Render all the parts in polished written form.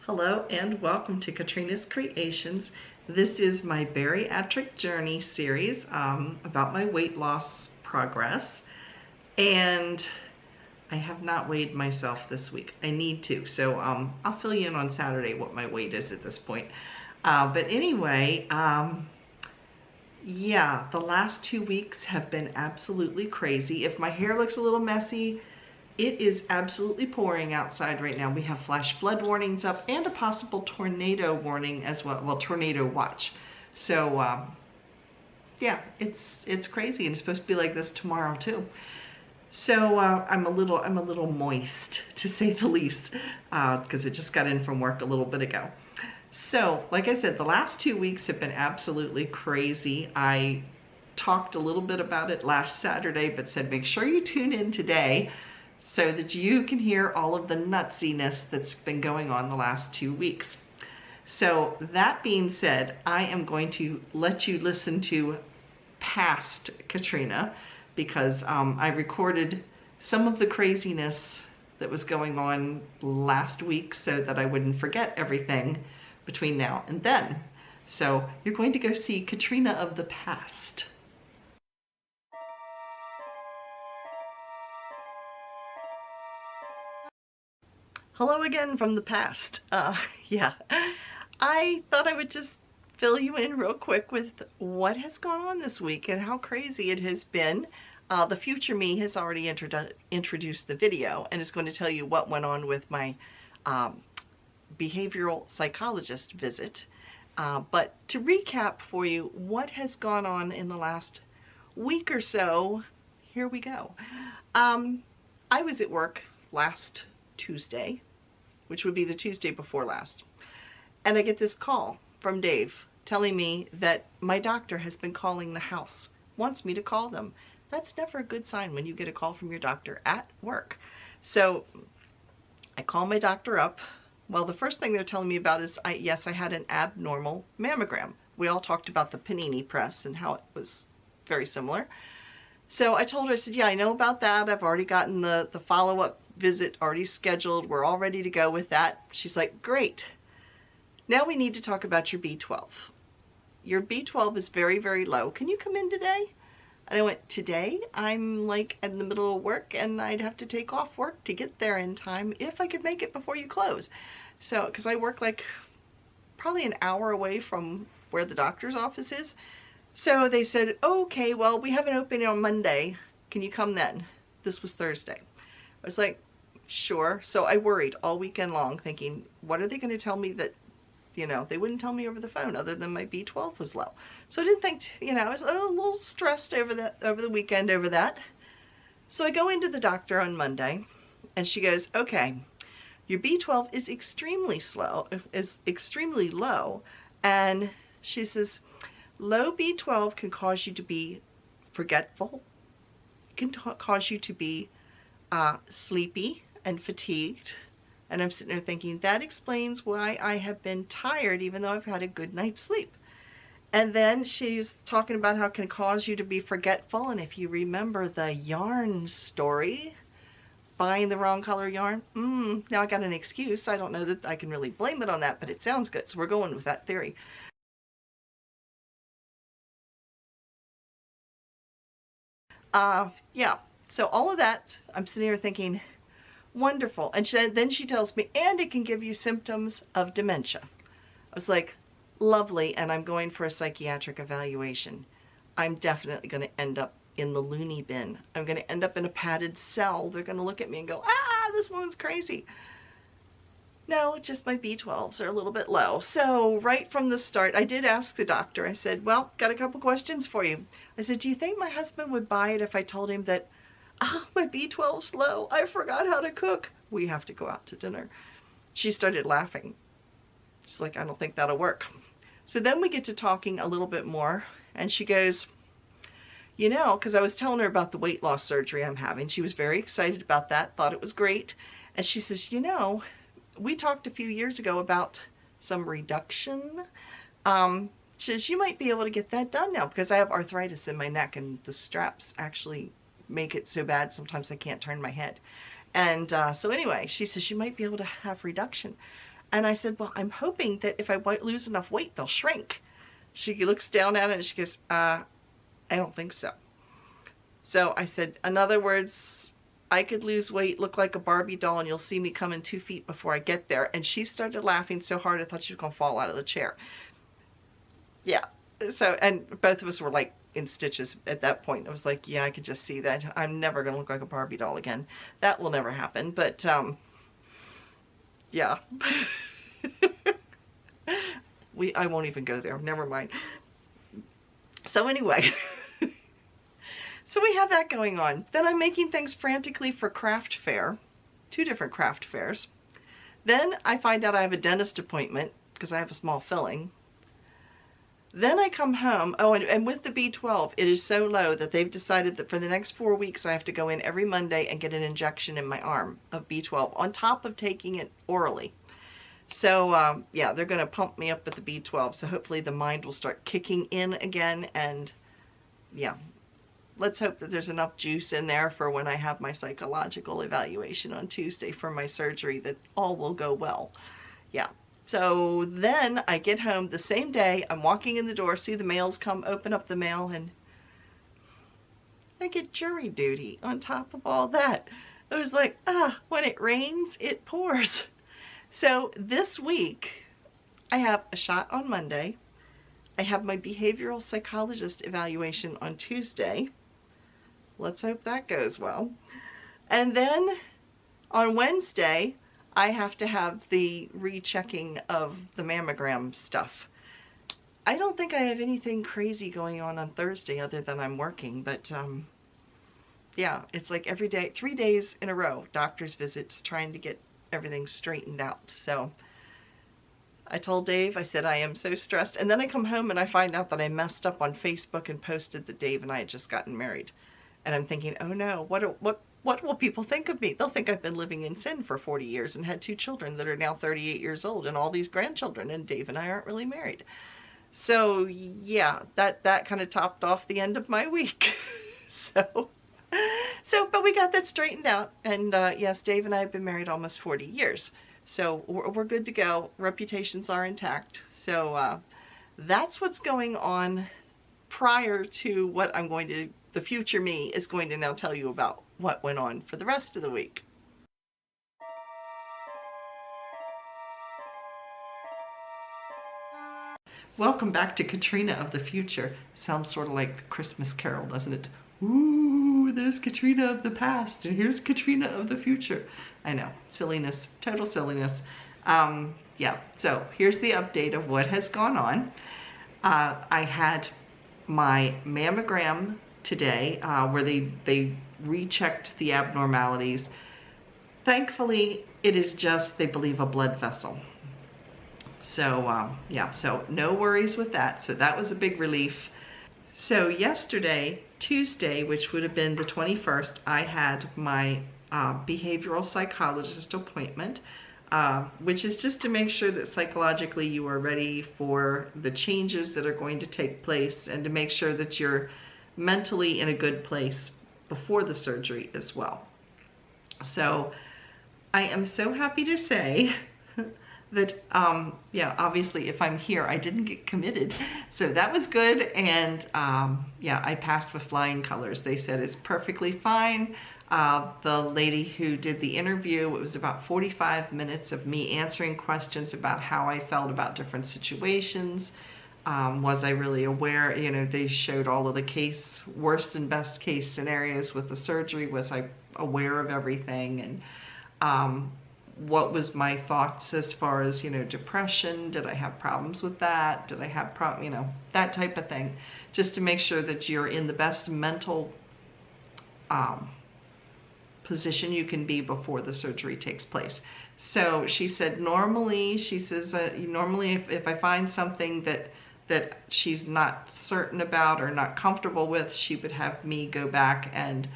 Hello and welcome to Katrina's Creations. This is my bariatric journey series about my weight loss progress. And I have not weighed myself this week. I need to, so I'll fill you in on Saturday what my weight is at this point. But anyway, yeah, the last 2 weeks have been absolutely crazy. If my hair looks a little messy, it is absolutely pouring outside right now. We have flash flood warnings up and a possible tornado warning as well. Well, tornado watch. So yeah, it's crazy, and it's supposed to be like this tomorrow too. So I'm a little moist, to say the least, because it just got in from work a little bit ago. So like I said, the last 2 weeks have been absolutely crazy. I talked a little bit about it last Saturday, but said make sure you tune in today so that you can hear all of the nutsiness that's been going on the last 2 weeks. So that being said, I am going to let you listen to past Katrina, because I recorded some of the craziness that was going on last week so that I wouldn't forget everything between now and then. So you're going to go see Katrina of the past. Hello again from the past. Yeah, I thought I would just fill you in real quick with what has gone on this week and how crazy it has been. The future me has already introduced the video and is going to tell you what went on with my behavioral psychologist visit. But to recap for you what has gone on in the last week or so, here we go. I was at work last Tuesday, which would be the Tuesday before last, and I get this call from Dave telling me that my doctor has been calling the house, wants me to call them. That's never a good sign when you get a call from your doctor at work. So I call my doctor up. Well, the first thing they're telling me about is, yes, I had an abnormal mammogram. We all talked about the panini press and how it was very similar. So I told her, I said, yeah, I know about that. I've already gotten the follow-up visit already scheduled. We're all ready to go with that. She's like, great. Now we need to talk about your B12. Your B12 is very, very low. Can you come in today? And I went, today? I'm like in the middle of work and I'd have to take off work to get there in time if I could make it before you close. So, because I work like probably an hour away from where the doctor's office is. So they said, okay, well, we have an opening on Monday. Can you come then? This was Thursday. I was like, sure. So I worried all weekend long thinking, what are they going to tell me that, you know, they wouldn't tell me over the phone other than my B12 was low. So I didn't think, you know, I was a little stressed over the weekend over that. So I go into the doctor on Monday and she goes, okay, your B12 is extremely low. And she says, low B12 can cause you to be forgetful. It can cause you to be sleepy and fatigued. And I'm sitting there thinking, that explains why I have been tired even though I've had a good night's sleep. And then she's talking about how it can cause you to be forgetful. And if you remember the yarn story, buying the wrong color yarn, now I got an excuse. I don't know that I can really blame it on that, but it sounds good. So we're going with that theory. Yeah, so all of that, I'm sitting here thinking, wonderful. And then she tells me, and it can give you symptoms of dementia. I was like, lovely, and I'm going for a psychiatric evaluation. I'm definitely going to end up in the loony bin. I'm going to end up in a padded cell. They're going to look at me and go, this woman's crazy. No, just my B12s are a little bit low. So right from the start, I did ask the doctor. I said, well, got a couple questions for you. I said, do you think my husband would buy it if I told him that, my B12's low, I forgot how to cook, we have to go out to dinner? She started laughing. She's like, I don't think that'll work. So then we get to talking a little bit more, and she goes, you know, because I was telling her about the weight loss surgery I'm having. She was very excited about that, thought it was great. And she says, you know, we talked a few years ago about some reduction. She says, you might be able to get that done now because I have arthritis in my neck and the straps actually make it so bad sometimes I can't turn my head. And so anyway, she says you might be able to have reduction. And I said, well, I'm hoping that if I lose enough weight, they'll shrink. She looks down at it and she goes, I don't think so. So I said, in other words, I could lose weight, look like a Barbie doll, and you'll see me coming 2 feet before I get there. And she started laughing so hard I thought she was going to fall out of the chair. Yeah. So, and both of us were like in stitches at that point. I was like, yeah, I could just see that. I'm never going to look like a Barbie doll again. That will never happen. But, yeah. I won't even go there. Never mind. So anyway, so we have that going on. Then I'm making things frantically for craft fair, 2 different craft fairs. Then I find out I have a dentist appointment because I have a small filling. Then I come home. Oh, and with the B12, it is so low that they've decided that for the next 4 weeks, I have to go in every Monday and get an injection in my arm of B12 on top of taking it orally. So, yeah, they're going to pump me up with the B12. So hopefully the mind will start kicking in again. And yeah, let's hope that there's enough juice in there for when I have my psychological evaluation on Tuesday for my surgery, that all will go well. Yeah. So then I get home the same day. I'm walking in the door, see the mails come, open up the mail, and I get jury duty on top of all that. I was like, when it rains, it pours. So this week, I have a shot on Monday. I have my behavioral psychologist evaluation on Tuesday. Let's hope that goes well. And then on Wednesday, I have to have the rechecking of the mammogram stuff. I don't think I have anything crazy going on Thursday other than I'm working, but yeah, it's like every day, 3 days in a row, doctor's visits, trying to get everything straightened out. So I told Dave, I said, I am so stressed. And then I come home and I find out that I messed up on Facebook and posted that Dave and I had just gotten married. And I'm thinking, oh no, what will people think of me? They'll think I've been living in sin for 40 years and had 2 children that are now 38 years old and all these grandchildren, and Dave and I aren't really married. So yeah, that kind of topped off the end of my week. But we got that straightened out, and yes, Dave and I have been married almost 40 years. So we're good to go. Reputations are intact. So that's what's going on prior to what the future me is going to now tell you about what went on for the rest of the week. Welcome back to Katrina of the Future. Sounds sort of like the Christmas Carol, doesn't it? Ooh, there's Katrina of the past, and here's Katrina of the future. I know, silliness, total silliness. Yeah, so here's the update of what has gone on. I had my mammogram today, where they rechecked the abnormalities. Thankfully, it is just, they believe, a blood vessel. So yeah, so no worries with that. So that was a big relief. So yesterday, Tuesday, which would have been the 21st, I had my behavioral psychologist appointment, which is just to make sure that psychologically you are ready for the changes that are going to take place, and to make sure that you're mentally in a good place before the surgery as well. So I am so happy to say that, yeah, obviously if I'm here, I didn't get committed. So that was good. And yeah, I passed with flying colors. They said it's perfectly fine. The lady who did the interview, it was about 45 minutes of me answering questions about how I felt about different situations. Was I really aware? You know, they showed all of the worst and best case scenarios with the surgery. Was I aware of everything? And what was my thoughts as far as, you know, depression? Did I have problems with that? Did I have you know, that type of thing, just to make sure that you're in the best mental position you can be before the surgery takes place. So she said, normally, she says, normally if I find something that she's not certain about or not comfortable with, she would have me go back and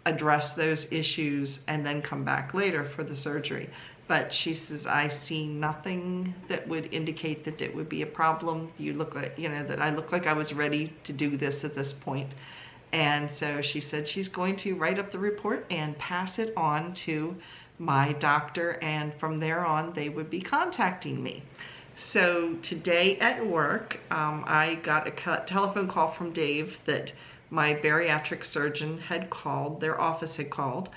address those issues and then come back later for the surgery. But she says, I see nothing that would indicate that it would be a problem. You look like, you know, that I look like I was ready to do this at this point. And so she said she's going to write up the report and pass it on to my doctor, and from there on they would be contacting me. So today at work, I got a telephone call from Dave that my bariatric surgeon had called, their office had called,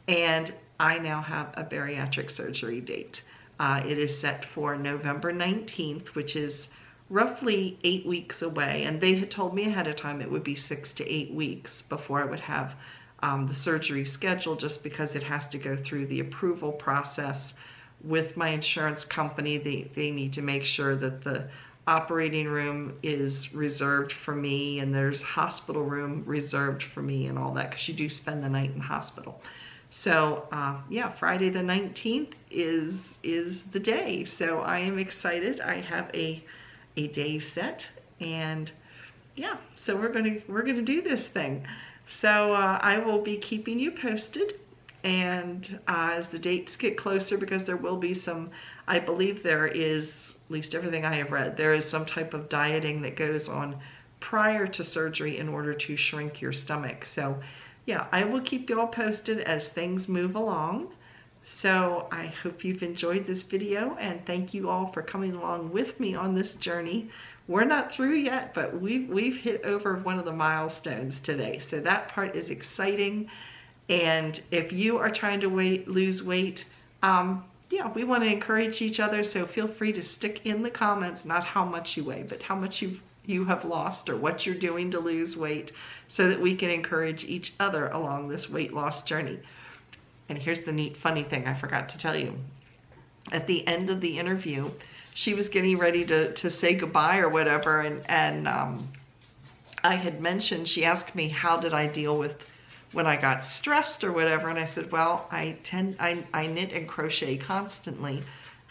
and I now have a bariatric surgery date. It is set for November 19th, which is roughly 8 weeks away, and they had told me ahead of time it would be 6 to 8 weeks before I would have the surgery scheduled, just because it has to go through the approval process with my insurance company. They need to make sure that the operating room is reserved for me and there's hospital room reserved for me and all that, because you do spend the night in the hospital. So yeah, Friday the 19th is the day. So I am excited. I have a day set, and yeah, so we're gonna do this thing. So I will be keeping you posted, and as the dates get closer, because there will be some, I believe there is, at least everything I have read, there is some type of dieting that goes on prior to surgery in order to shrink your stomach. So yeah, I will keep you all posted as things move along. So I hope you've enjoyed this video, and thank you all for coming along with me on this journey. We're not through yet, but we've hit over one of the milestones today. So that part is exciting. And if you are trying to lose weight, yeah, we want to encourage each other. So feel free to stick in the comments, not how much you weigh, but how much you have lost or what you're doing to lose weight, so that we can encourage each other along this weight loss journey. And here's the neat, funny thing I forgot to tell you. At the end of the interview, she was getting ready to say goodbye or whatever, and I had mentioned, she asked me how did I deal with when I got stressed or whatever, and I said, well, I knit and crochet constantly,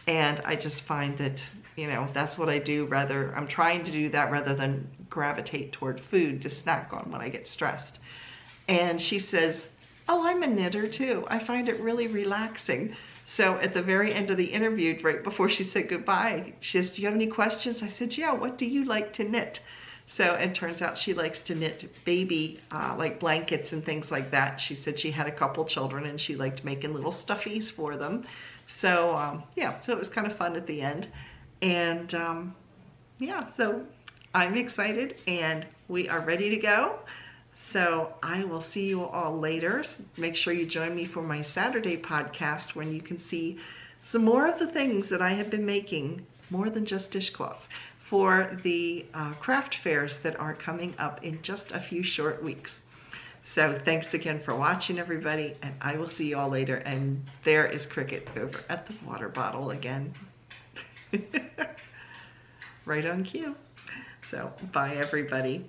and I just find that, you know, that's what I do. I'm trying to do that rather than gravitate toward food to snack on when I get stressed. And she says, oh, I'm a knitter too. I find it really relaxing. So at the very end of the interview, right before she said goodbye, she says, do you have any questions? I said, yeah, what do you like to knit? So it turns out she likes to knit baby, like blankets and things like that. She said she had a couple children and she liked making little stuffies for them. So yeah, so it was kind of fun at the end. And yeah, so I'm excited and we are ready to go. So I will see you all later. Make sure you join me for my Saturday podcast, when you can see some more of the things that I have been making, more than just dishcloths, for the craft fairs that are coming up in just a few short weeks. So thanks again for watching, everybody, and I will see you all later. And there is Cricket over at the water bottle again. Right on cue. So bye, everybody.